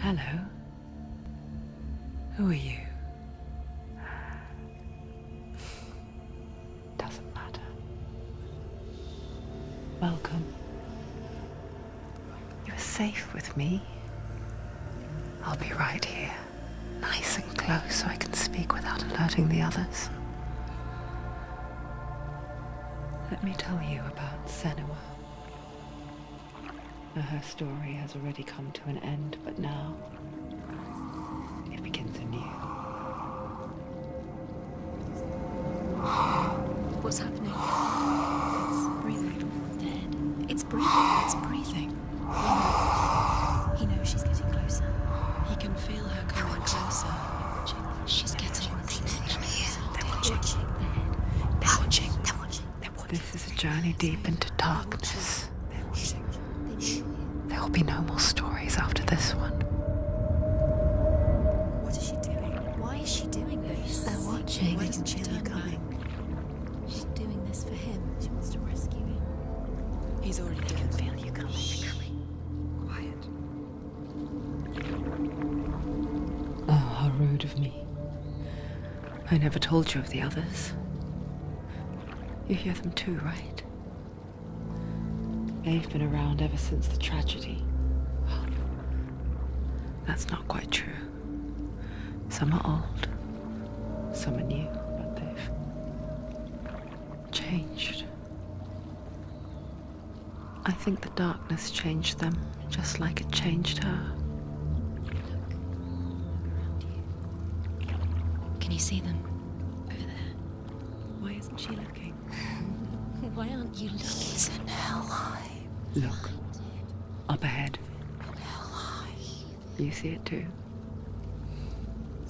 Hello. Who are you? Doesn't matter. Welcome. You're safe with me. I'll be right here, nice and close so I can speak without alerting the others. Let me tell you about Senua. Her story has already come to an end, but now it begins anew. What's happening? It's breathing. Dead. It's breathing. It's breathing. He knows she's getting closer. He can feel her coming closer. She's getting closer. They're watching. They're watching. They're watching. They're watching. This is a journey deep into darkness. There will be no more stories after this one. What is she doing? Why is she doing this? They're watching. Why doesn't she turn back? She's doing this for him. She wants to rescue him. He's already dead. I can feel you coming. Quiet. Oh, how rude of me. I never told you of the others. You hear them too, right? They've been around ever since the tragedy. Well, that's not quite true. Some are old, some are new, but they've changed. I think the darkness changed them, just like it changed her. Can you see them? Over there. Why isn't she looking? Why aren't you looking? He's in hell. Look, up ahead. Hell. You see it too?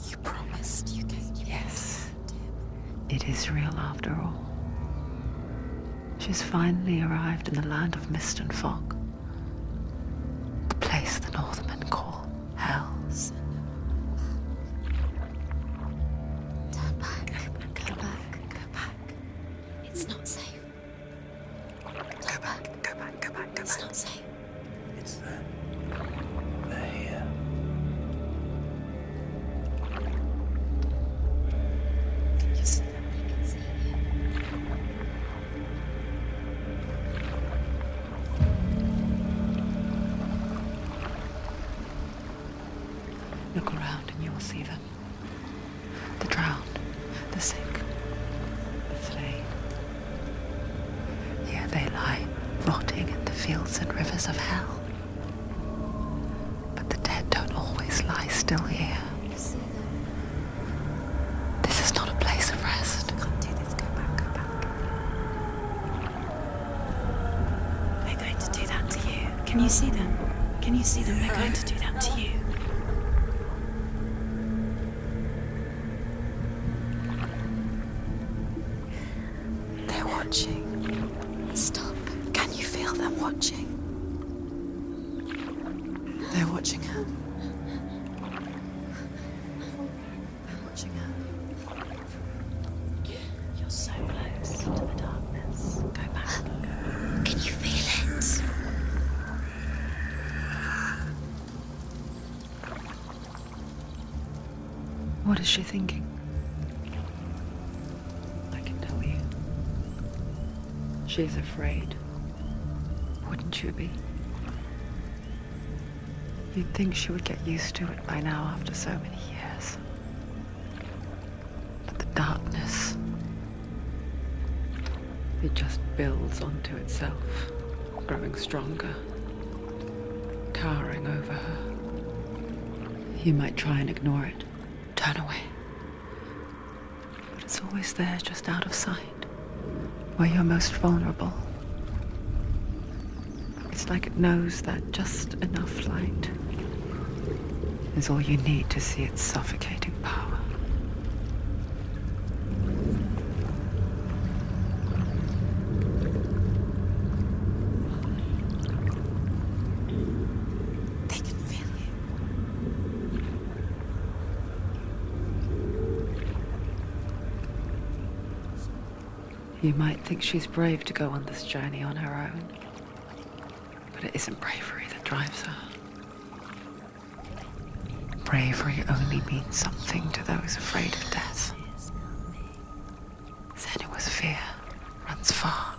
You promised you gave. Yes. It is real after all. She's finally arrived in the land of mist and fog. The place the Northmen call Hell. Turn back. Go back. Go back. It's not safe. Go back. Go back. Go back. Go It's back. not safe. It's them. They're here. You see them? Look around and you will see them. The drowned, the sick, the slain. Here they lie, rotting in the fields and rivers of hell. But the dead don't always lie still here. You see them? This is not a place of rest. Can't do this. Go back. Go back. They're going to do that to you. Can you see them? Can you see them? They're going to do that to you. They're watching. Stop. Can you feel them watching? They're watching her. They're watching her. You're so close to the darkness. Go back. Can you feel it? What is she thinking? I can tell you. She's afraid. Wouldn't you be? You'd think she would get used to it by now after so many years. But the darkness, it just builds onto itself, growing stronger, towering over her. You might try and ignore it, turn away. But it's always there, just out of sight, where you're most vulnerable. It's like it knows that just enough light is all you need to see its suffocating power. They can feel you. You might think she's brave to go on this journey on her own, but it isn't bravery that drives her. Bravery only means something to those afraid of death. Senua's fear runs far,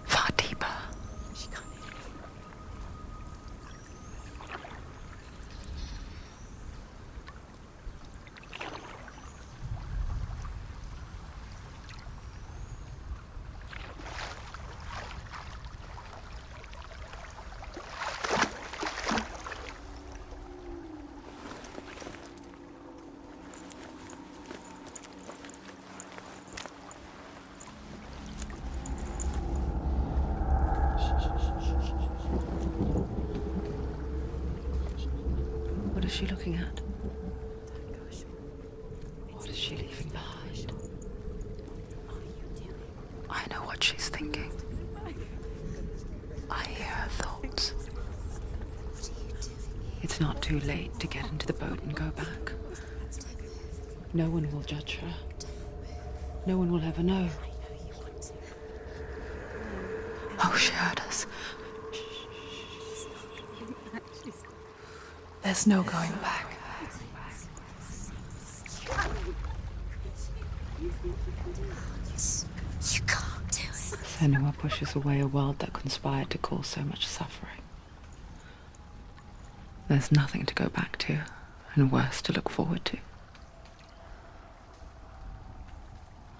far deeper. What is she looking at? What is she leaving behind? I know what she's thinking. I hear her thoughts. It's not too late to get into the boat and go back. No one will judge her. No one will ever know. Oh, she heard us. There's no going back. You can't do it. Senua pushes away a world that conspired to cause so much suffering. There's nothing to go back to, and worse to look forward to.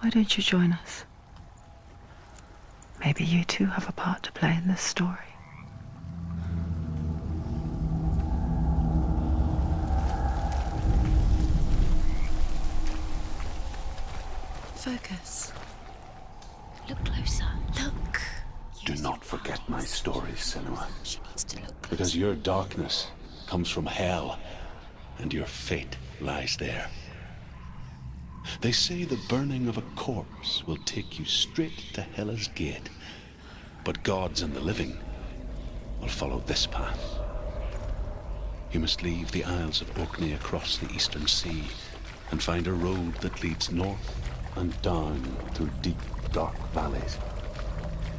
Why don't you join us? Maybe you too have a part to play in this story. Focus. Look closer. Look. Do not forget my stories, Senua. She needs to look closer. Because your darkness comes from hell, and your fate lies there. They say the burning of a corpse will take you straight to Hela's gate, but gods and the living will follow this path. You must leave the Isles of Orkney across the eastern sea and find a road that leads north and down through deep, dark valleys.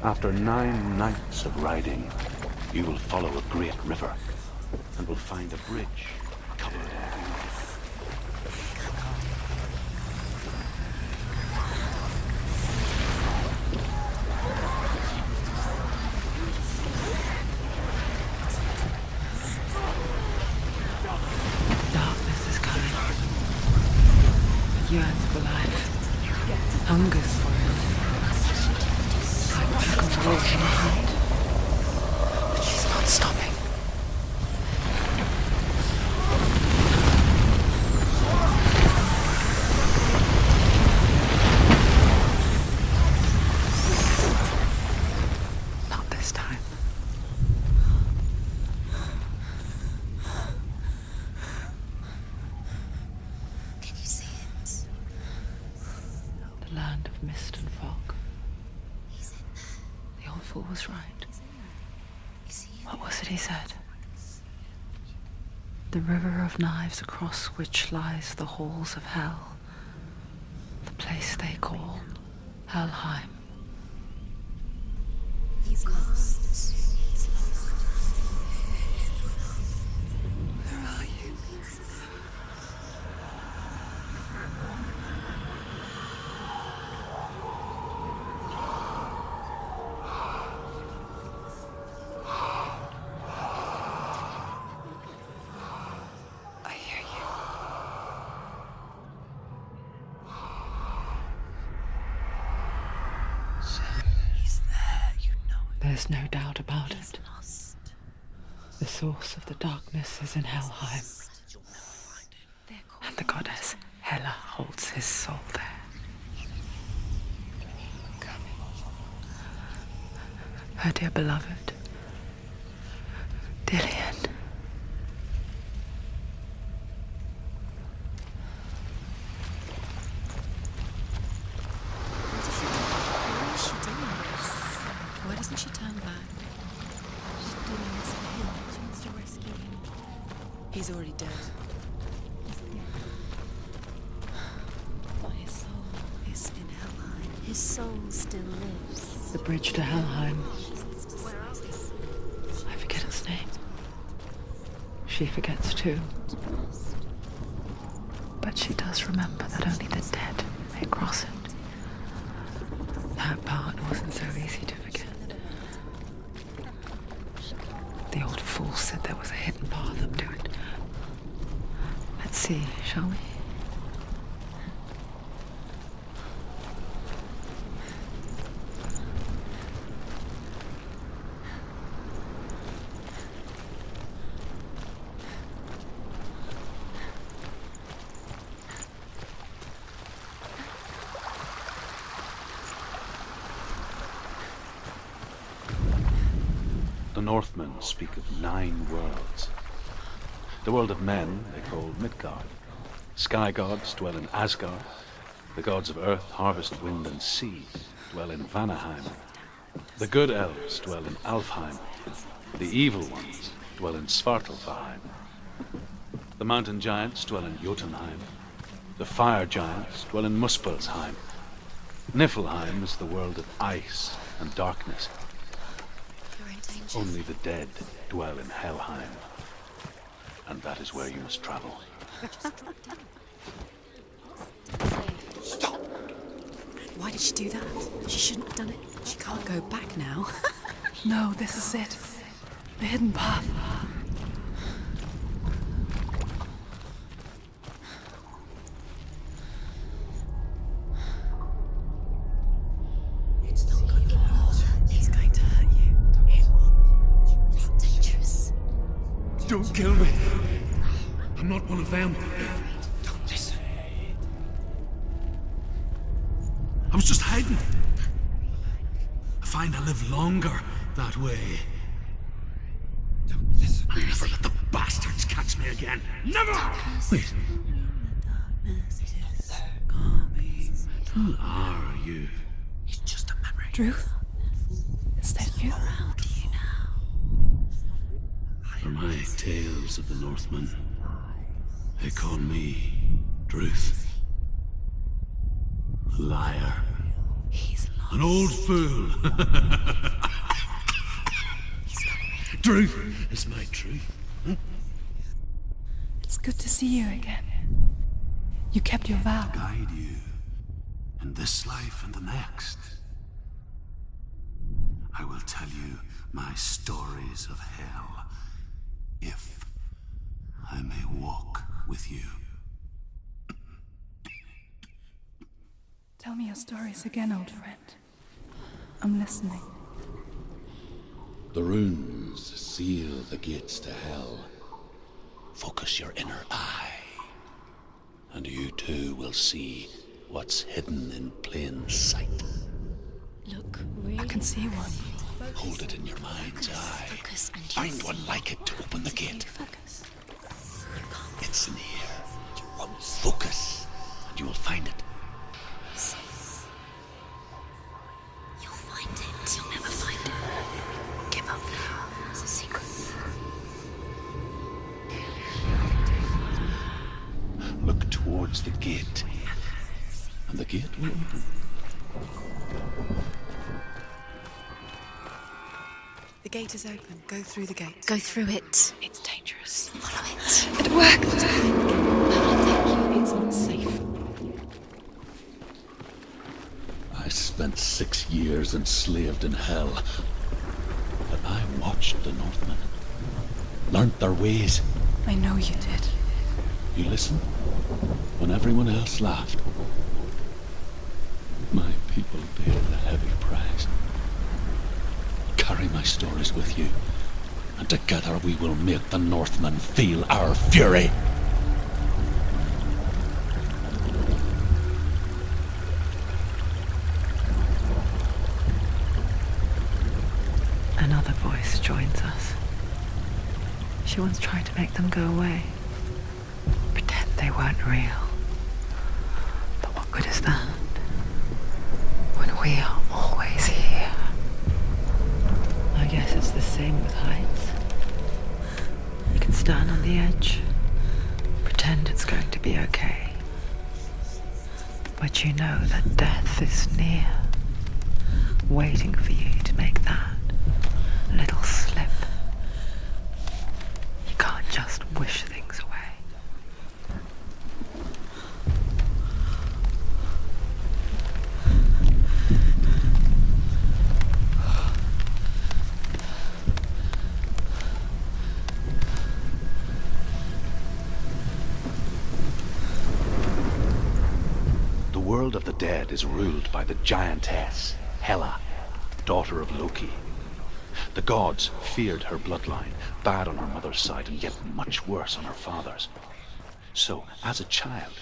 After 9 nights of riding, you will follow a great river and will find a bridge covered in green. Darkness is coming. It yearns for life. Hungers for it. Like prickles wolf in a hunt. But she's not stopping. Not this time. Can you see it? The land of mist and fog. He's in there. The old fool was right. You see him? What was it he said? The river of knives across which lies the halls of hell. The place they call Helheim. He's lost. He's lost. Where are you? I hear you. He's there, you know it. There's no doubt about He's it. lost. The source of the darkness is in Helheim, You'll never find him. They're called and the goddess Hela holds his soul there. Her dear beloved, Dillian. He's already dead. But his soul is in Helheim. His soul still lives. The bridge to Helheim. I forget its name. She forgets too. But she does remember that only the dead may cross it. That part wasn't so easy to forget. The old fool said there was a hidden path up to it. Let's see, shall we? The Northmen speak of 9 worlds. The world of men they call Midgard. Sky gods dwell in Asgard. The gods of earth, harvest, wind, and sea dwell in Vanaheim. The good elves dwell in Alfheim. The evil ones dwell in Svartalfheim. The mountain giants dwell in Jotunheim. The fire giants dwell in Muspelheim. Niflheim is the world of ice and darkness. Only the dead dwell in Helheim. And that is where you must travel. Stop! Why did she do that? She shouldn't have done it. She can't go back now. No, this is it. The hidden path. It's not good. It's going to hurt you. It's dangerous. Don't kill me. I'm not one of them. Don't listen. I was just hiding. I find I live longer that way. Don't listen. I'll never let the bastards catch me again. Never! Wait, who are you? It's just a memory. Druth? Is that you? Around you now. For my tales of the Northmen, they call me Druth. A liar. He's lost. An old fool. Truth is my truth. It's good to see you again. You kept your vow. Guide you in this life and the next. I will tell you my stories of hell, if I may walk with you. Tell me your stories again, old friend. I'm listening. The runes seal the gates to hell. Focus your inner eye, and you too will see what's hidden in plain sight. Look, really. I can see one. Hold it in your mind's eye. Focus and Find one like it to open the gate. Focus. It's in here. Focus, and you will find it. You'll find it. You'll never find it. Give up now. It's a secret. Look towards the gate, and the gate will open. The gate is open. Go through the gate. Go through it. It's dangerous. Follow it. It worked! It's not safe. I spent 6 years enslaved in hell, but I watched the Northmen, learnt their ways. I know you did. You listened when everyone else laughed. My people paid a heavy price. Carry my stories with you, and together we will make the Northmen feel our fury. Another voice joins us. She once tried to make them go away. Pretend they weren't real. But what good is that? When we are always here. I guess it's the same with heights. You can stand on the edge But you know that death is near, waiting for you to make that little slip. You can't just wish things away. The world of the dead is ruled by the giantess, Hela, daughter of Loki. The gods feared her bloodline, bad on her mother's side and yet much worse on her father's. So, as a child,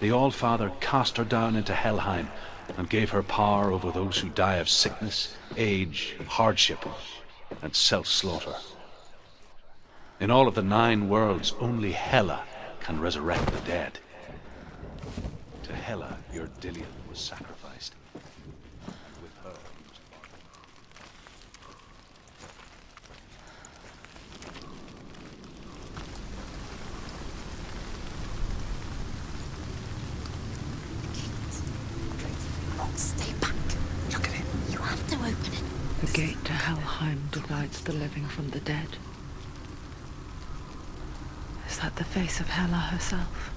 the All-Father cast her down into Helheim and gave her power over those who die of sickness, age, hardship, and self-slaughter. In all of the 9 worlds, only Hela can resurrect the dead. To Hela, your Dillion was sacrificed. With her, he was Stay back. Look at it. You have to open it. The gate to Helheim divides the living from the dead. Is that the face of Hela herself?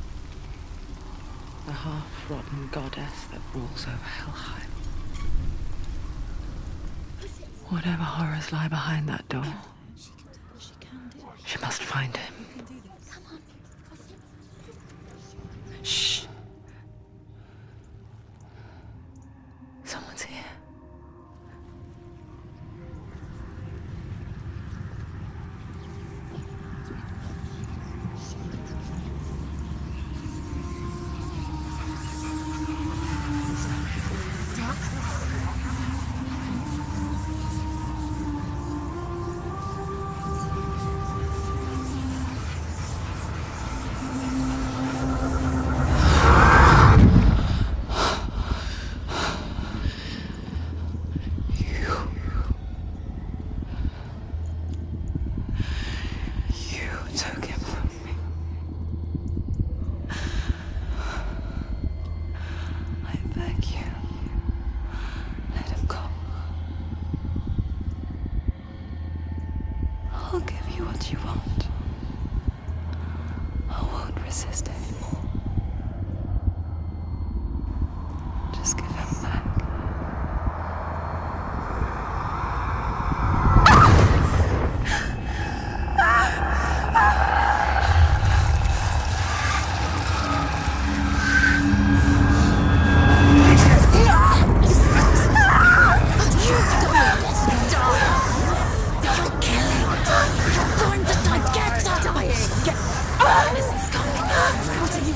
The half-rotten goddess that rules over Helheim. Whatever horrors lie behind that door, she must find him. Shh. Someone's here. I'll give you what you want. I won't resist anymore. Just give him back. This is coming. What are you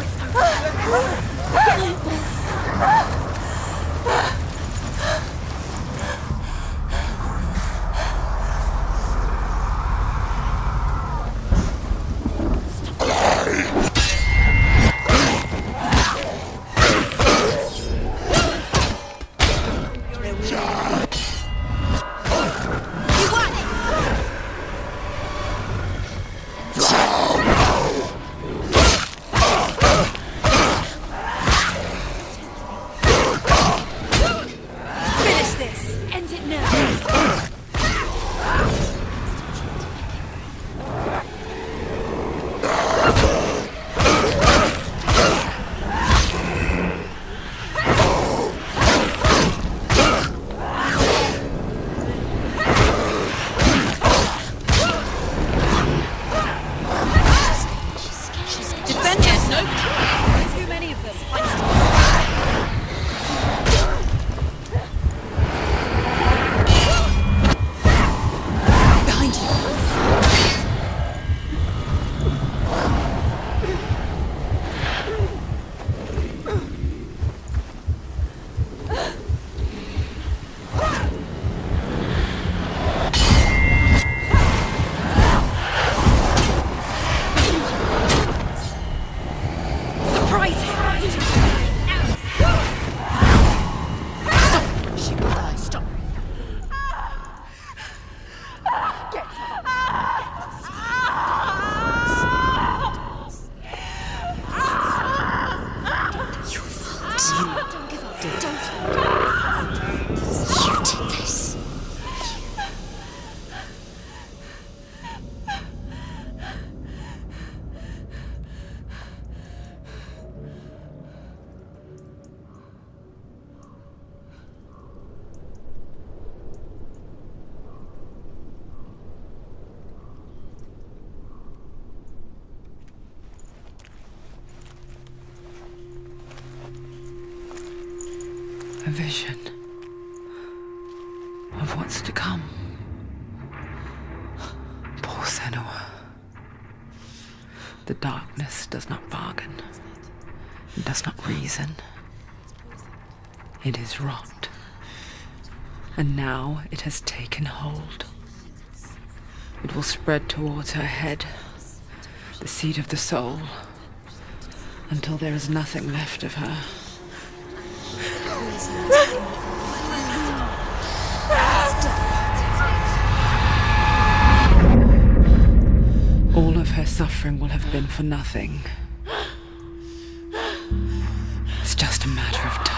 A vision of what's to come. Poor Senua. The darkness does not bargain. It does not reason. It is rot. And now it has taken hold. It will spread towards her head, the seat of the soul, until there is nothing left of her. All of her suffering will have been for nothing. It's just a matter of time.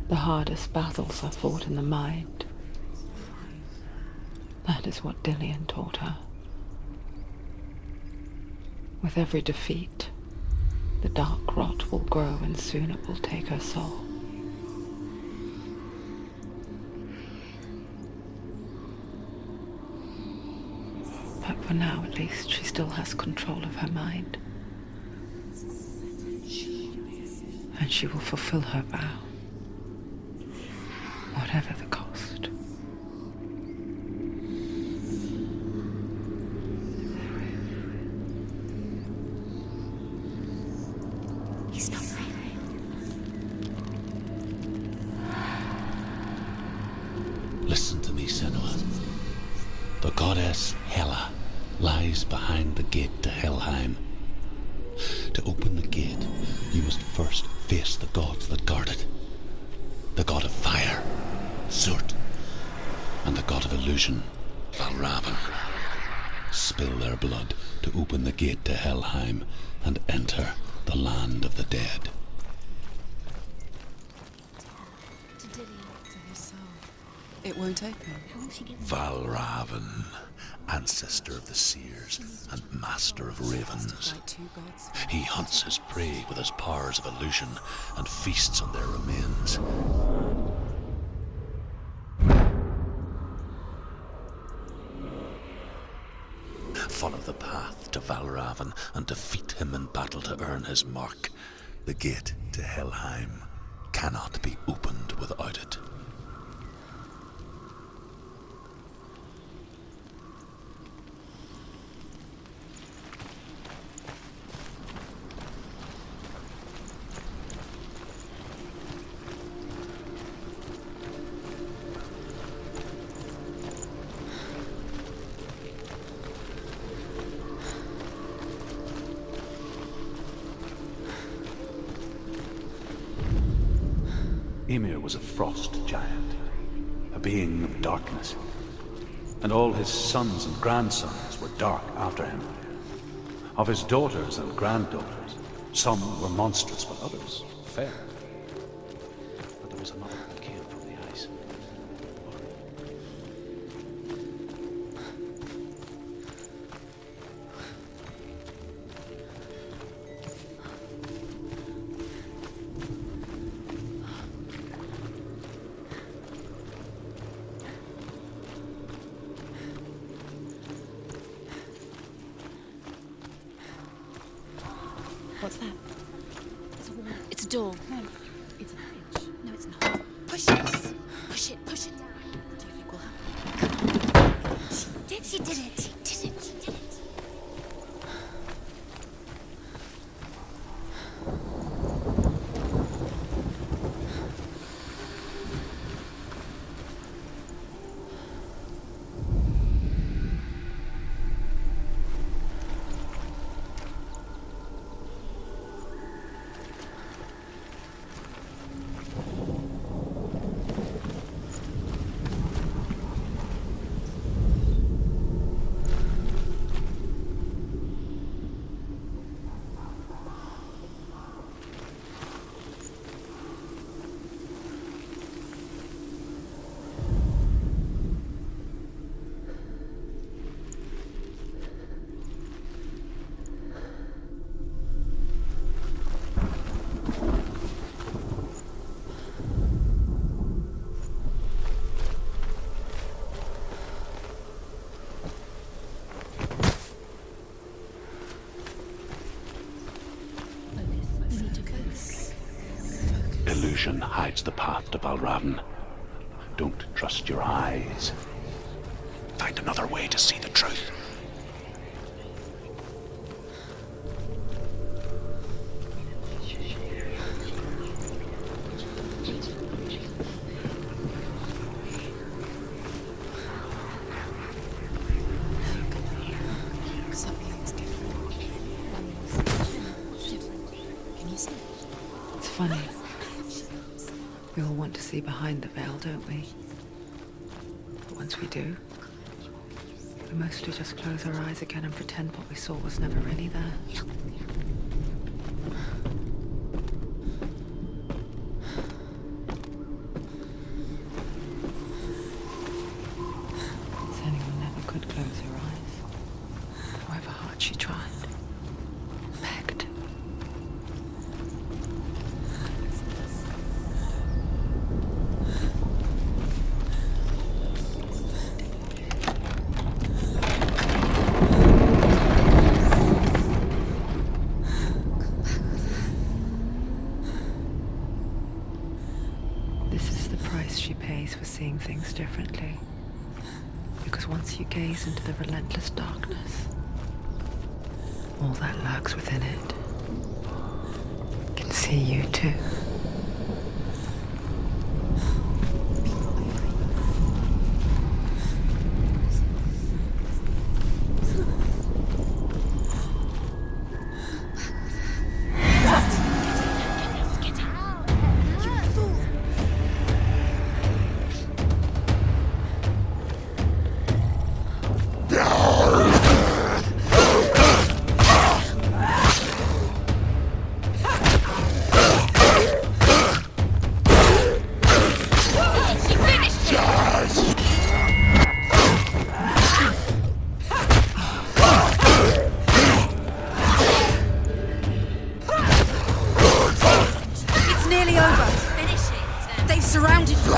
The hardest battles are fought in the mind. That is what Dillian taught her. With every defeat, the dark rot will grow and soon it will take her soul. But for now, at least, she still has control of her mind. And she will fulfill her vow. Whatever the cost. He's not right. Listen to me, Senua. The goddess Hela lies behind the gate to Helheim. To open the gate, you must first face the gods that guard it. The god of fire, Surt, and the god of illusion, Valravn. Spill their blood to open the gate to Helheim and enter the land of the dead. To Dillian, to his soul. It won't open. Valravn, ancestor of the seers and master of ravens. Fight two gods. He hunts his prey with his powers of illusion and feasts on their remains. Follow the path to Valravn and defeat him in battle to earn his mark. The gate to Helheim cannot be opened without it. Ymir was a frost giant, a being of darkness, and all his sons and grandsons were dark after him. Of his daughters and granddaughters, some were monstrous, but others fair. But there was another who came from the ice. What's that? It's a wall. It's a door. No, it's a bridge. No, it's not. Push it. Push it. Push it down. Do you think we'll have? She did it. She did it. She did it. illusion hides the path to Valravn. Don't trust your eyes. Find another way to see the truth. Something's different. Can you see? It's funny. We all want to see behind the veil, don't we? But once we do, we mostly just close our eyes again and pretend what we saw was never really there. Senua never could close her eyes, however hard she tried. Begged. This is the price she pays for seeing things differently. Because once you gaze into the relentless darkness, all that lurks within it can see you too. It's nearly over. Finish it. They've surrounded you.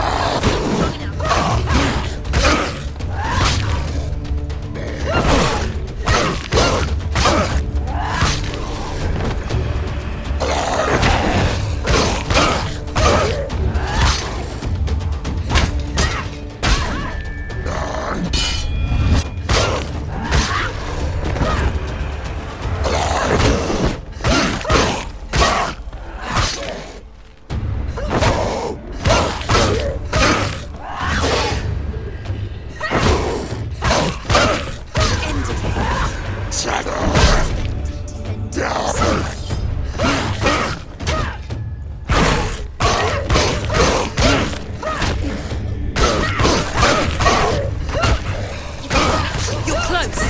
You're close.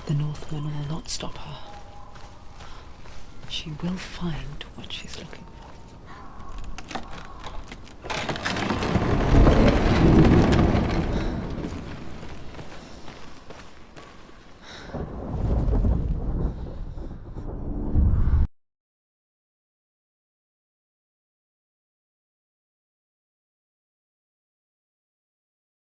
The Northman will not stop her. She will find what she's looking for.